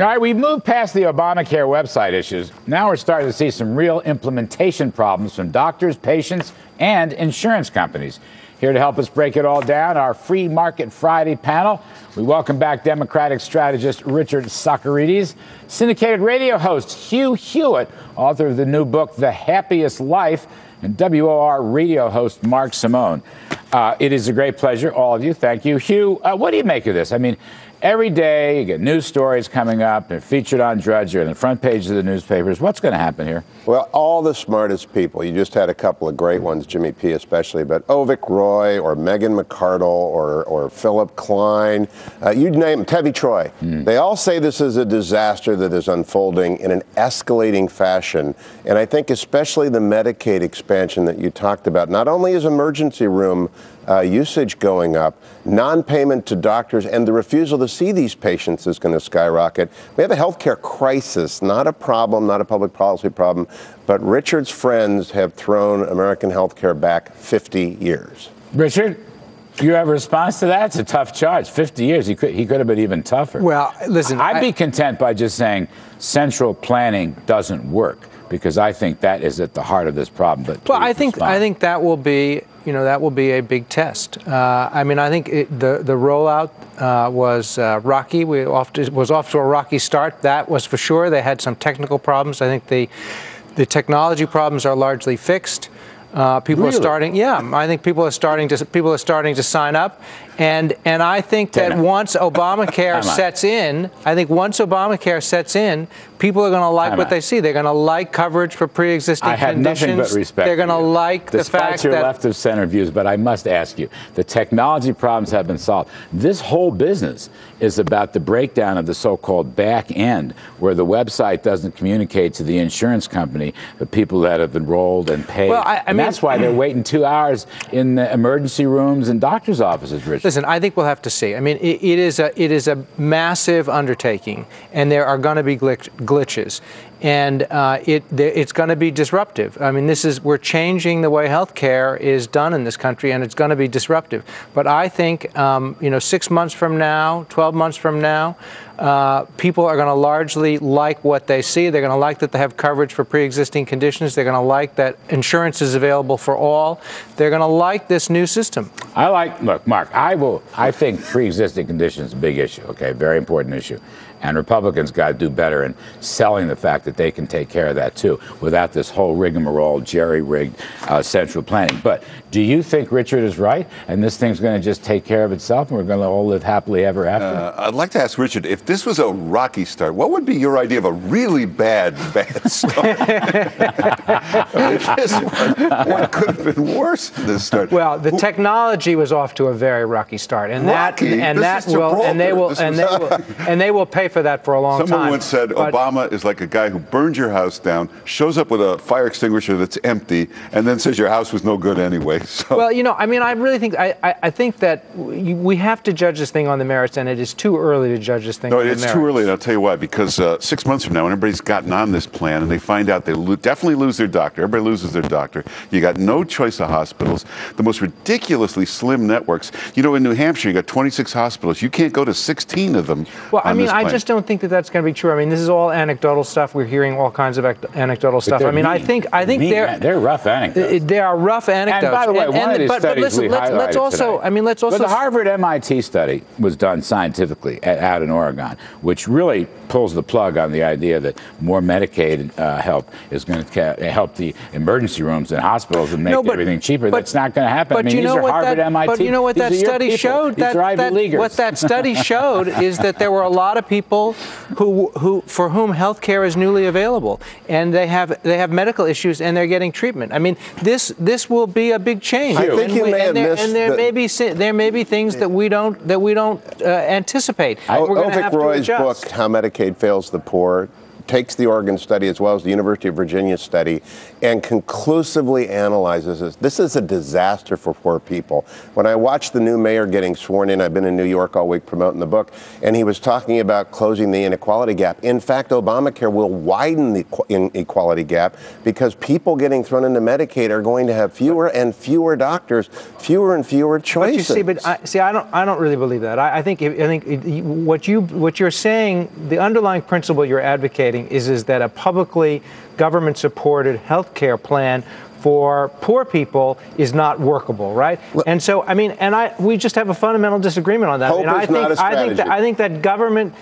All right, we've moved past the Obamacare website issues. Now we're starting to see some real implementation problems from doctors, patients, and insurance companies. Here to help us break it all down, our Free Market Friday panel. We welcome back Democratic strategist Richard Socarides, syndicated radio host Hugh Hewitt, author of the new book, The Happiest Life, and WOR radio host Mark Simone. It is a great pleasure, all of you. Thank you. Hugh, what do you make of this? I mean, every day you get news stories coming up. They're featured on Drudge or in the front page of the newspapers. What's going to happen here? Well, all the smartest people. You just had a couple of great ones, Jimmy P. especially, but Avik Roy or Meghan McArdle or Philip Klein, you name them, Tevi Troy. They all say this is a disaster that is unfolding in an escalating fashion. And I think especially the Medicaid expansion that you talked about, not only is emergency room usage going up, non-payment to doctors, and the refusal to see these patients is going to skyrocket. We have a healthcare crisis, not a problem, not a public policy problem, but Richard's friends have thrown American healthcare back 50 years. Richard, you have a response to that? It's a tough charge. 50 years. He could have been even tougher. Well, listen, I'd be content by just saying central planning doesn't work, because I think that is at the heart of this problem. But well, I think that will be, that will be a big test. I mean, I think the rollout was rocky. Was off to a rocky start. That was for sure. They had some technical problems. I think the technology problems are largely fixed. People are starting. Yeah, I think people are starting to sign up, and I think that once Obamacare sets in, people are going to like what they see. They're going to like coverage for pre-existing conditions. I have nothing but respect. They're going to like the fact that, despite your left of center views, but I must ask you, the technology problems have been solved. This whole business is about the breakdown of the so-called back end, where the website doesn't communicate to the insurance company the people that have enrolled and paid. Well, I mean, that's why they're waiting 2 hours in the emergency rooms and doctor's offices, Richard. Listen, I think we'll have to see. I mean, it is a massive undertaking, and there are going to be glitches, and it's going to be disruptive. I mean, we're changing the way healthcare is done in this country, and it's going to be disruptive. But I think 6 months from now, 12 months from now, people are going to largely like what they see. They're going to like that they have coverage for pre-existing conditions. They're going to like that insurance is available for all. They're going to like this new system. Look, Mark, I think pre-existing conditions is a big issue, okay, very important issue. And Republicans got to do better in selling the fact that they can take care of that, too, without this whole rigmarole, jerry-rigged central planning. But do you think Richard is right, and this thing's going to just take care of itself, and we're going to all live happily ever after? I'd like to ask Richard, if this was a rocky start, what would be your idea of a really bad start? What could have been worse than this start? Well, the technology was off to a very rocky start, and they will pay for that for a long time. Someone once said Obama is like a guy who burned your house down, shows up with a fire extinguisher that's empty, and then says your house was no good anyway. So. Well, I mean, I really think I think that we have to judge this thing on the merits, and it is too early to judge this thing on the merits. No, it's too early, and I'll tell you why. Because 6 months from now, when everybody's gotten on this plan and they find out they definitely lose their doctor, everybody loses their doctor. You got no choice of hospitals. The most ridiculously slim networks. In New Hampshire, you got 26 hospitals. You can't go to 16 of them. Well, I mean, I just don't think that that's going to be true. I mean, this is all anecdotal stuff. We're hearing all kinds of anecdotal stuff. I mean, I think they're rough anecdotes. They are rough anecdotes. And by the way, one of these studies let's also. But the Harvard-MIT study was done scientifically out in Oregon, which really pulls the plug on the idea that more Medicaid help is going to help the emergency rooms and hospitals and make everything cheaper. That's not going to happen. But these are Harvard, MIT. But you know what that study showed? What that study showed is that there were a lot of people for whom health care is newly available, and they have medical issues and they're getting treatment. I mean, this will be a big change. I think there may be things that we don't anticipate. Avik Roy's book, How Medicaid Fails the Poor, takes the Oregon study as well as the University of Virginia study and conclusively analyzes this. This is a disaster for poor people. When I watched the new mayor getting sworn in, I've been in New York all week promoting the book, and he was talking about closing the inequality gap. In fact, Obamacare will widen the inequality gap because people getting thrown into Medicaid are going to have fewer and fewer doctors, fewer and fewer choices. I don't really believe that. I think what you're saying, the underlying principle you're advocating is that a publicly government-supported health care plan for poor people is not workable, right? And so, we just have a fundamental disagreement on that. Hope is not a strategy. I think that government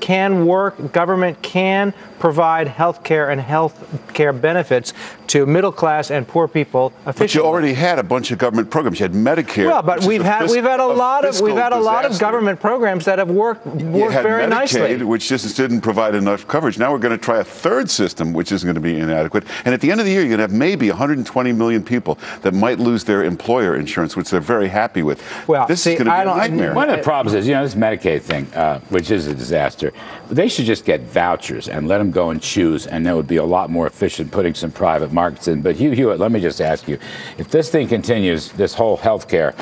can work, government can provide health care and health care benefits to middle class and poor people efficiently. But you already had a bunch of government programs. You had Medicare. Well, but we've had a lot of government programs that have worked very Medicaid, nicely, which just didn't provide enough coverage. Now we're going to try a third system, which is going to be inadequate. And at the end of the year, you're going to have maybe 120 million people that might lose their employer insurance, which they're very happy with. Well, this is going to be a nightmare. One of the problems is, this Medicaid thing, which is a disaster. They should just get vouchers and let them go and choose, and that would be a lot more efficient putting some private markets in. But Hugh Hewitt, let me just ask you, if this thing continues, this whole healthcare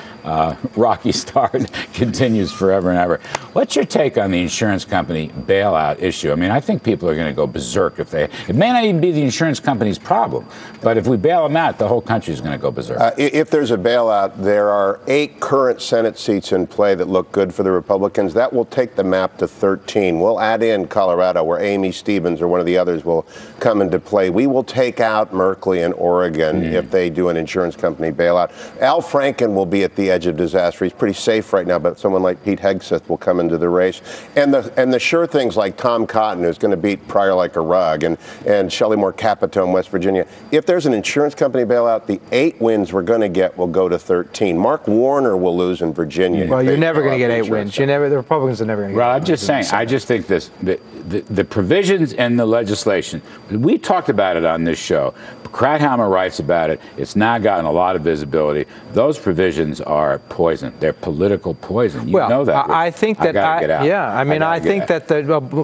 rocky start continues forever and ever, what's your take on the insurance company bailout issue? I think people are going to go berserk if it may not even be the insurance company's problem, but if we bail them out, the whole country is going to go berserk. If there's a bailout, there are 8 current Senate seats in play that look good for the Republicans. That will take the map to 13. We'll add in Colorado, where Amy Stevens or one of the others will come into play. We will take out Merkley and Oregon if they do an insurance company bailout. Al Franken will be at the edge of disaster. He's pretty safe right now, but someone like Pete Hegseth will come into the race. And the sure things like Tom Cotton, who's going to beat Pryor like a rug, and Shelley Moore Capito, West Virginia. If there's an insurance company bailout, the 8 wins we're going to get will go to 13. Mark Warner will lose in Virginia. Well, you're never going to get 8 wins. The Republicans are never going to get 8 wins. I'm just saying, I just think the provisions in the legislation, we talked about it on this show. Krauthammer writes about it. It's now gotten a lot of visibility. Those provisions are poison. They're political poison. You know that. I think that, I think that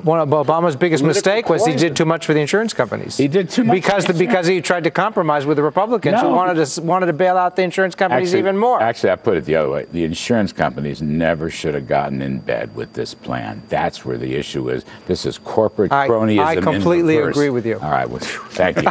one of Obama's biggest mistake was he did too much for the insurance companies. He did too much because he tried to compromise with the Republicans who wanted to bail out the insurance companies even more. Actually, I put it the other way. The insurance companies never should have gotten in bed with this plan. That's where the issue is. This is corporate cronyism. I completely agree with you. All right, well, thank you.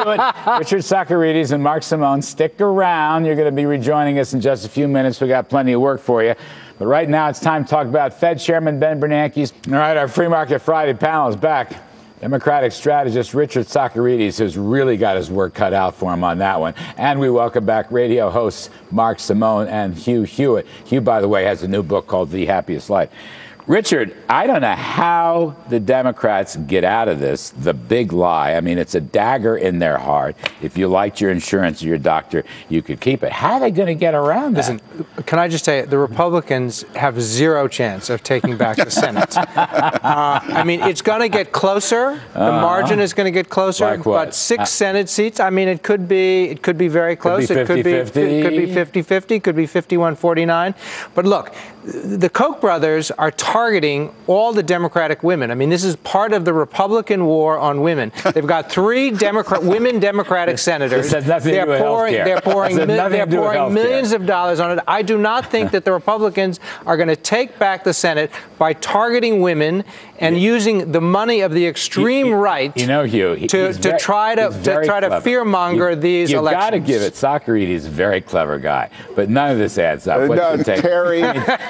Richard Socarides and Mark Simone, stick around. You're going to be rejoining us in just a few minutes. We got plenty of work for you. But right now, it's time to talk about Fed Chairman Ben Bernanke's. All right, our Free Market Friday panel is back. Democratic strategist Richard Socarides has really got his work cut out for him on that one. And we welcome back radio hosts Mark Simone and Hugh Hewitt. Hugh, by the way, has a new book called The Happiest Life. Richard, I don't know how the Democrats get out of this, the big lie. It's a dagger in their heart. If you liked your insurance or your doctor, you could keep it. How are they going to get around that? Listen, can I just say, the Republicans have zero chance of taking back the Senate. It's going to get closer. The margin is going to get closer. Like what? But 6 Senate seats, it could be very close. Could be 50-50. It could be 50-50. Could be 51-49. But look, the Koch brothers are targeting all the Democratic women. This is part of the Republican war on women. They've got 3 women Democratic senators. This has nothing to do with healthcare. They're pouring millions of dollars on it. I do not think that the Republicans are going to take back the Senate by targeting women and using the money of the extreme right Hugh, to try to fearmonger these elections. You've got to give it. Socarides is a very clever guy, but none of this adds up. Terry.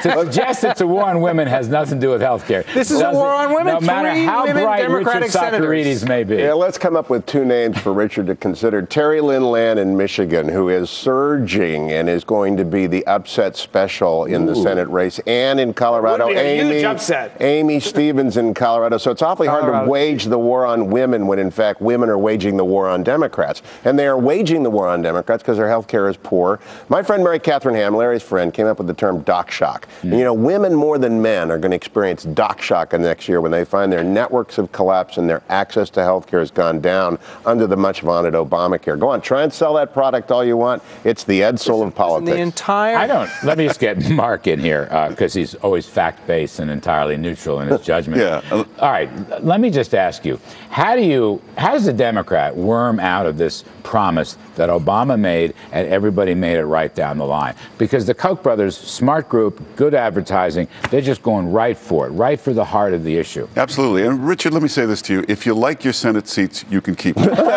To suggest it's a war on women has nothing to do with health care. This is a war on women. No matter how bright Democratic Richard Socarides may be. Yeah, let's come up with 2 names for Richard to consider. Terry Lynn Land in Michigan, who is surging and is going to be the upset special in the Senate race, and in Colorado, Amy Stevens in Colorado. So it's awfully hard to wage the war on women when, in fact, women are waging the war on Democrats. And they are waging the war on Democrats because their health care is poor. My friend Mary Catherine Ham, Larry's friend, came up with the term doc shock. And, women more than men are going to experience dock shock in the next year when they find their networks have collapsed and their access to health care has gone down under the much vaunted Obamacare. Go on, try and sell that product all you want. It's the Edsel of politics. The entire... Let me just get Mark in here because he's always fact-based and entirely neutral in his judgment. Yeah. All right, let me just ask you, how does a Democrat worm out of this promise that Obama made and everybody made it right down the line? Because the Koch brothers, smart group, good advertising, they're just going right for it, right for the heart of the issue. Absolutely. And Richard, let me say this to you. If you like your Senate seats, you can keep them. Thank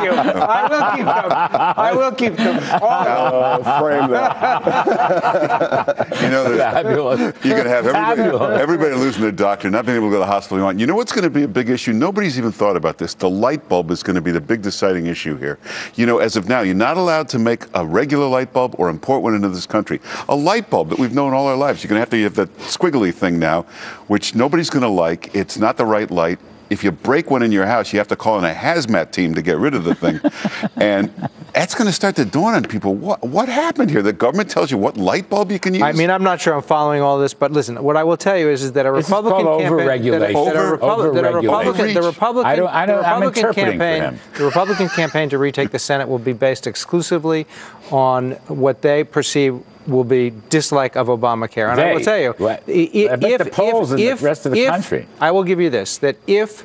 you. I will keep them. I will keep them. Frame that. You know, Fabulous. you're going to have everybody losing their doctor, not being able to go to the hospital you want. You know what's going to be a big issue? Nobody's even thought about this. The light bulb is going to be the big deciding issue here. You know, as of now, you're not allowed to make a regular light bulb or import one into this country. A light bulb that we've known all our lives. You're going to have that squiggly thing now, which nobody's going to like. It's not the right light. If you break one in your house, you have to call in a hazmat team to get rid of the thing. And that's going to start to dawn on people. What happened here? The government tells you what light bulb you can use? I mean, I'm not sure I'm following all this, but listen, what I will tell you is that a Republican the Republican campaign to retake the Senate will be based exclusively on what they perceive will be dislike of Obamacare. And I will tell you, the polls in the rest of the country. I will give you this, that if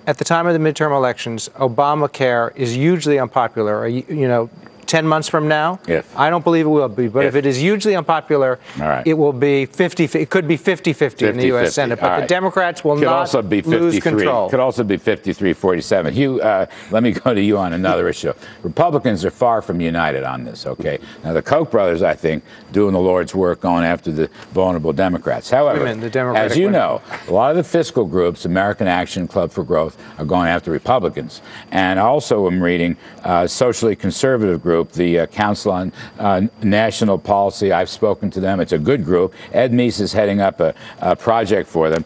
at the time of the midterm elections, Obamacare is hugely unpopular, 10 months from now, I don't believe it will be, but if it is hugely unpopular, it will be 50. It could be 50-50 in the U.S. Senate, but the Democrats will not lose control. Could also be 53-47. Hugh, let me go to you on another issue. Republicans are far from united on this. Okay, now the Koch brothers, I think, doing the Lord's work, going after the vulnerable Democrats. However, as you know, a lot of the fiscal groups, American Action Club for Growth, are going after Republicans, and also I'm reading socially conservative group, the Council on National Policy. I've spoken to them. It's a good group. Ed Meese is heading up a project for them.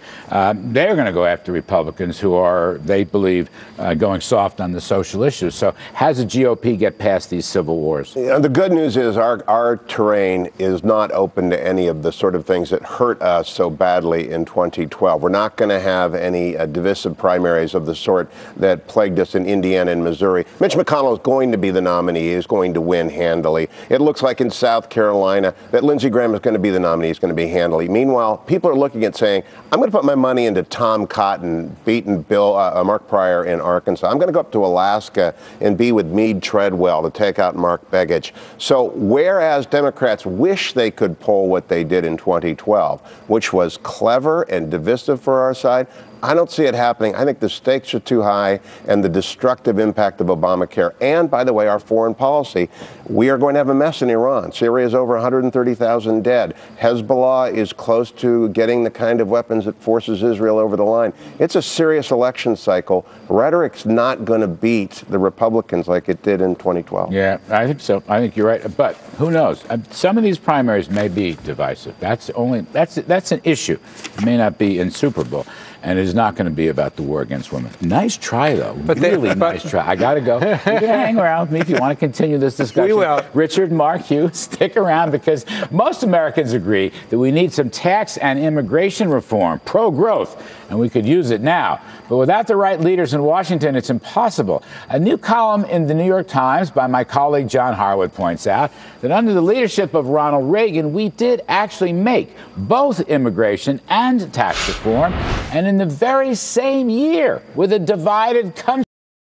They're going to go after Republicans who are, they believe, going soft on the social issues. So how does the GOP get past these civil wars? The good news is our terrain is not open to any of the sort of things that hurt us so badly in 2012. We're not going to have any divisive primaries of the sort that plagued us in Indiana and Missouri. Mitch McConnell is going to be the nominee. He's going to win handily. It looks like in South Carolina that Lindsey Graham is going to be the nominee. He's going to be handily. Meanwhile, people are looking at saying, I'm going to put my money into Tom Cotton beating Mark Pryor in Arkansas. I'm going to go up to Alaska and be with Meade Treadwell to take out Mark Begich. So whereas Democrats wish they could pull what they did in 2012, which was clever and divisive for our side, I don't see it happening. I think the stakes are too high, and the destructive impact of Obamacare, and by the way, our foreign policy, we are going to have a mess in Iran. Syria is over 130,000 dead. Hezbollah is close to getting the kind of weapons that forces Israel over the line. It's a serious election cycle. Rhetoric's not going to beat the Republicans like it did in 2012. Yeah, I think so. I think you're right. But who knows? Some of these primaries may be divisive. That's an issue. It may not be insupportable. And it is not going to be about the war against women. Nice try, though. Nice try. I got to go. You can hang around with me if you want to continue this discussion. We will. Richard, Mark, Hugh, stick around because most Americans agree that we need some tax and immigration reform, pro-growth, and we could use it now. But without the right leaders in Washington, it's impossible. A new column in the New York Times by my colleague John Harwood points out that under the leadership of Ronald Reagan, we did actually make both immigration and tax reform, and in the very same year with a divided country.